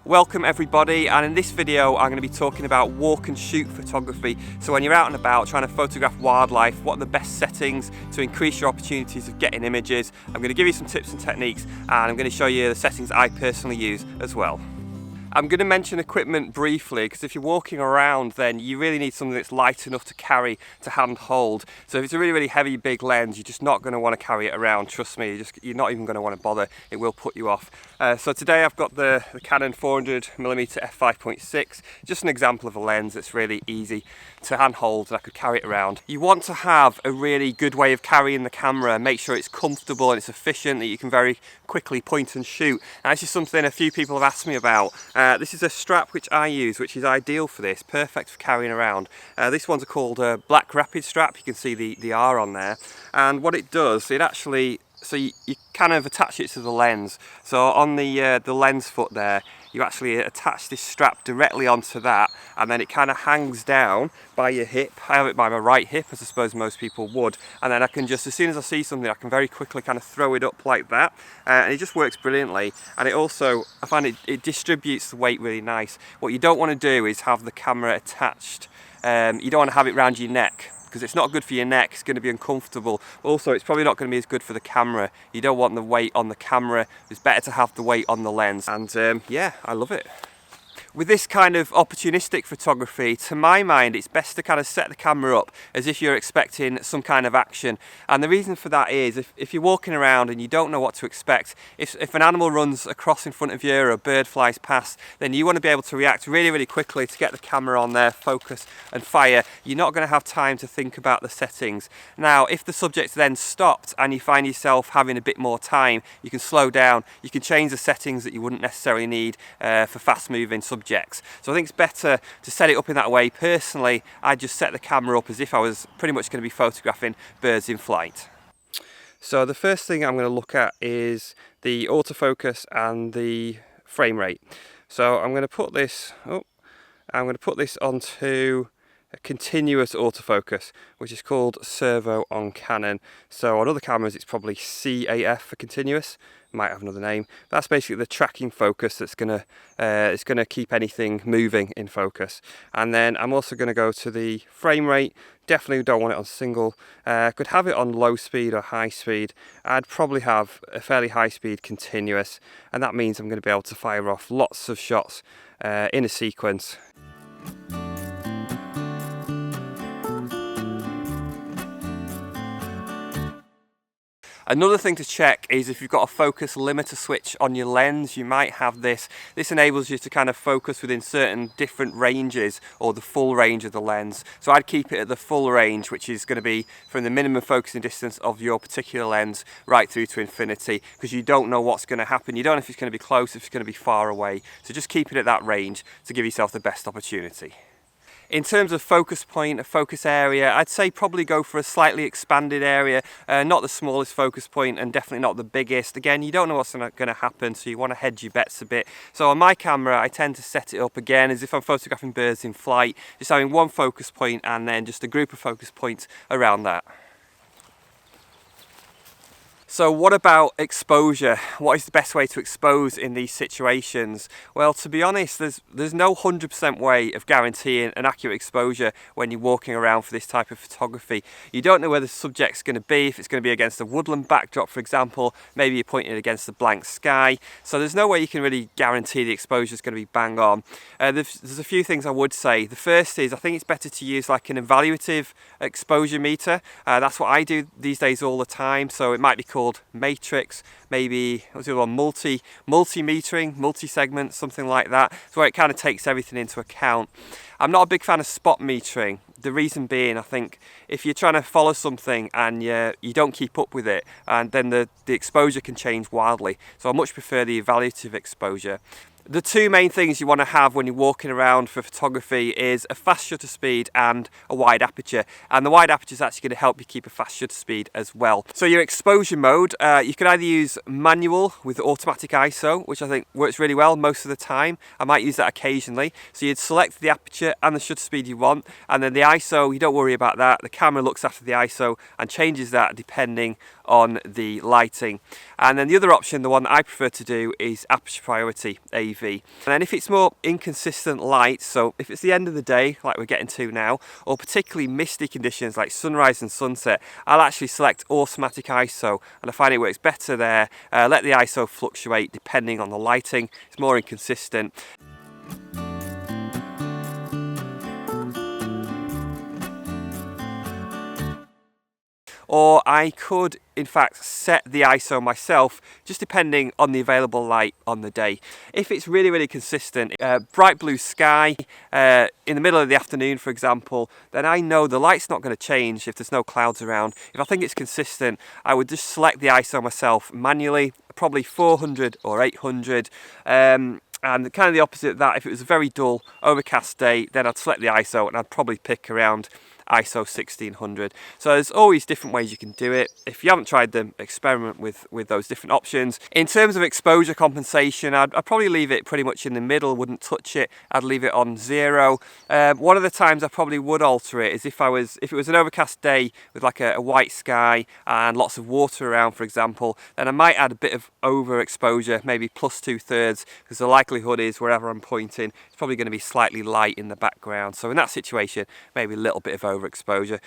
Welcome everybody, and in this video I'm going to be talking about walk and shoot photography. So when you're out and about trying to photograph wildlife, what are the best settings to increase your opportunities of getting images. I'm going to give you some tips and techniques, and I'm going to show you the settings I personally use as well. I'm going to mention equipment briefly because if you're walking around then you really need something that's light enough to carry, to hand hold. So if it's a really heavy big lens, you're just not going to want to carry it around, trust me, you're not even going to want to bother, it will put you off. So today I've got the Canon 400mm f5.6, just an example of a lens that's really easy to hand hold and I could carry it around. You want to have a really good way of carrying the camera, make sure it's comfortable and it's efficient, that you can very quickly point and shoot. And this is something a few people have asked me about. This is a strap which I use, which is ideal for this, perfect for carrying around. This one's called a Black Rapid strap, you can see the R on there. And what it does, it actually, so you kind of attach it to the lens. So on the lens foot there, you actually attach this strap directly onto that, and then it kind of hangs down by your hip. I have it by my right hip, as I suppose most people would, and then I can just, as soon as I see something, I can very quickly kind of throw it up like that, and it just works brilliantly. And it also, I find it distributes the weight really nice. What you don't want to do is have the camera attached. You don't want to have it around your neck, because it's not good for your neck, it's going to be uncomfortable. Also, it's probably not going to be as good for the camera. You don't want the weight on the camera, it's better to have the weight on the lens. And yeah, I love it. With this kind of opportunistic photography, to my mind, it's best to kind of set the camera up as if you're expecting some kind of action. And the reason for that is, if you're walking around and you don't know what to expect, if an animal runs across in front of you or a bird flies past, then you want to be able to react really quickly to get the camera on there, focus and fire. You're not going to have time to think about the settings. Now, if the subject's then stopped and you find yourself having a bit more time, you can slow down, you can change the settings that you wouldn't necessarily need for fast moving subjects. So I think it's better to set it up in that way. Personally, I just set the camera up as if I was pretty much going to be photographing birds in flight. So the first thing I'm going to look at is the autofocus and the frame rate. So I'm going to put this onto a continuous autofocus, which is called servo on Canon. So on other cameras it's probably CAF for continuous, might have another name. That's basically the tracking focus that's gonna keep anything moving in focus. And then I'm also going to go to the frame rate. Definitely don't want it on single. Could have it on low speed or high speed. I'd probably have a fairly high speed continuous, and that means I'm going to be able to fire off lots of shots in a sequence. Another thing to check is if you've got a focus limiter switch on your lens, you might have this. This enables you to kind of focus within certain different ranges or the full range of the lens. So I'd keep it at the full range, which is going to be from the minimum focusing distance of your particular lens right through to infinity, because you don't know what's going to happen. You don't know if it's going to be close, if it's going to be far away. So just keep it at that range to give yourself the best opportunity. In terms of focus point, a focus area, I'd say probably go for a slightly expanded area, not the smallest focus point and definitely not the biggest. Again, you don't know what's going to happen, so you want to hedge your bets a bit. So on my camera, I tend to set it up again as if I'm photographing birds in flight, just having one focus point and then just a group of focus points around that. So what about exposure? What is the best way to expose in these situations? Well, to be honest, there's no 100% way of guaranteeing an accurate exposure when you're walking around for this type of photography. You don't know where the subject's going to be, if it's going to be against a woodland backdrop, for example, maybe you're pointing it against the blank sky. So there's no way you can really guarantee the exposure is going to be bang on. There's a few things I would say. The first is, I think it's better to use like an evaluative exposure meter. That's what I do these days all the time. So it might be called matrix, maybe what's the other one, multi-metering, multi-segment, something like that. So where it kind of takes everything into account. I'm not a big fan of spot metering. The reason being, I think if you're trying to follow something and you don't keep up with it, and then the exposure can change wildly. So I much prefer the evaluative exposure. The two main things you want to have when you're walking around for photography is a fast shutter speed and a wide aperture. And the wide aperture is actually going to help you keep a fast shutter speed as well. So your exposure mode, you can either use manual with automatic ISO, which I think works really well most of the time. I might use that occasionally. So you'd select the aperture and the shutter speed you want, and then the ISO, you don't worry about that. The camera looks after the ISO and changes that depending on the lighting. And then the other option, the one that I prefer to do, is aperture priority AV. And then if it's more inconsistent light, so if it's the end of the day like we're getting to now, or particularly misty conditions like sunrise and sunset, I'll actually select automatic ISO, and I find it works better there. Let the ISO fluctuate depending on the lighting, it's more inconsistent. Or I could in fact set the ISO myself, just depending on the available light on the day. If it's really consistent, bright blue sky in the middle of the afternoon for example, then I know the light's not going to change if there's no clouds around. If I think it's consistent, I would just select the ISO myself manually, probably 400 or 800. And kind of the opposite of that, if it was a very dull overcast day, then I'd select the ISO and I'd probably pick around ISO 1600. So there's always different ways you can do it. If you haven't tried them, experiment with those different options. In terms of exposure compensation, I'd probably leave it pretty much in the middle, wouldn't touch it. I'd leave it on 0. One of the times I probably would alter it is if it was an overcast day with like a white sky and lots of water around for example, then I might add a bit of overexposure, maybe plus 2/3, because the likelihood is wherever I'm pointing it's probably going to be slightly light in the background. So in that situation, maybe a little bit of overexposure.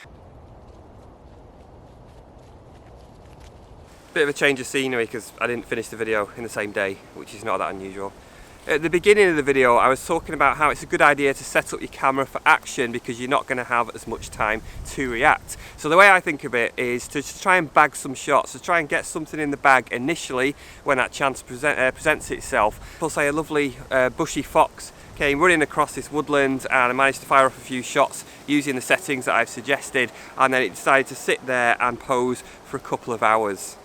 Bit of a change of scenery because I didn't finish the video in the same day, which is not that unusual. At the beginning of the video I was talking about how it's a good idea to set up your camera for action because you're not going to have as much time to react. So the way I think of it is to try and bag some shots, to try and get something in the bag initially when that chance presents itself. We'll say a lovely bushy fox came running across this woodland and I managed to fire off a few shots using the settings that I've suggested, and then it decided to sit there and pose for a couple of hours.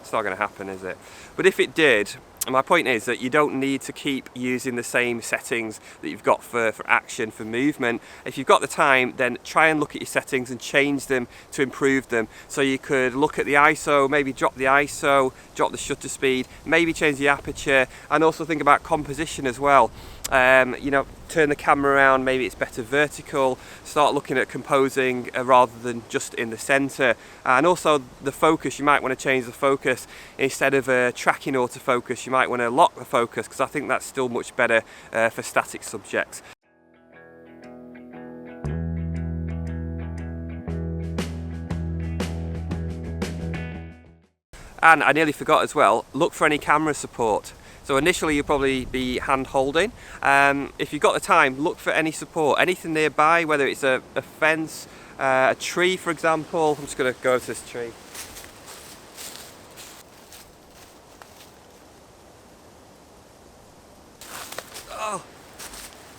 It's not going to happen, is it? But if it did, and my point is that you don't need to keep using the same settings that you've got for action, for movement. If you've got the time, then try and look at your settings and change them to improve them. So you could look at the ISO, maybe drop the ISO, drop the shutter speed, maybe change the aperture, and also think about composition as well. You know, turn the camera around, maybe it's better vertical, start looking at composing rather than just in the center. And also the focus, you might want to change the focus. Instead of tracking autofocus, you might want to lock the focus, because I think that's still much better for static subjects. And I nearly forgot as well, look for any camera support. So initially you'll probably be hand holding. If you've got the time, look for any support, anything nearby, whether it's a fence, a tree for example. I'm just going to go to this tree. Oh,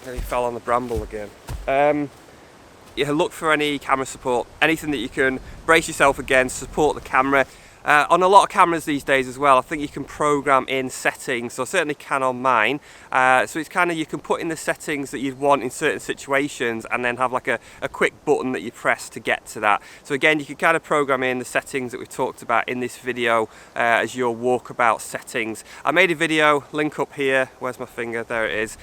nearly fell on the bramble again. Yeah, look for any camera support, anything that you can brace yourself against, support the camera. On a lot of cameras these days as well, I think you can program in settings, so I certainly can on mine. So it's kind of, you can put in the settings that you'd want in certain situations and then have like a quick button that you press to get to that. So again, you can kind of program in the settings that we've talked about in this video as your walkabout settings. I made a video, link up here, where's my finger, there it is.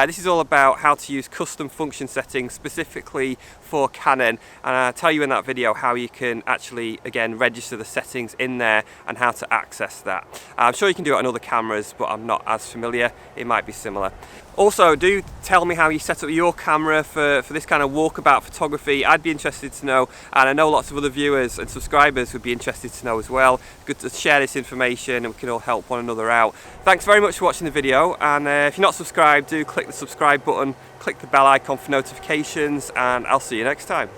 This is all about how to use custom function settings specifically for Canon, and I'll tell you in that video how you can actually, again, register the settings in there and how to access that. I'm sure you can do it on other cameras, but I'm not as familiar. It might be similar. Also, do tell me how you set up your camera for this kind of walkabout photography. I'd be interested to know, and I know lots of other viewers and subscribers would be interested to know as well. Good to share this information and we can all help one another out. Thanks very much for watching the video, and if you're not subscribed, do click the subscribe button, click the bell icon for notifications, and I'll see you next time.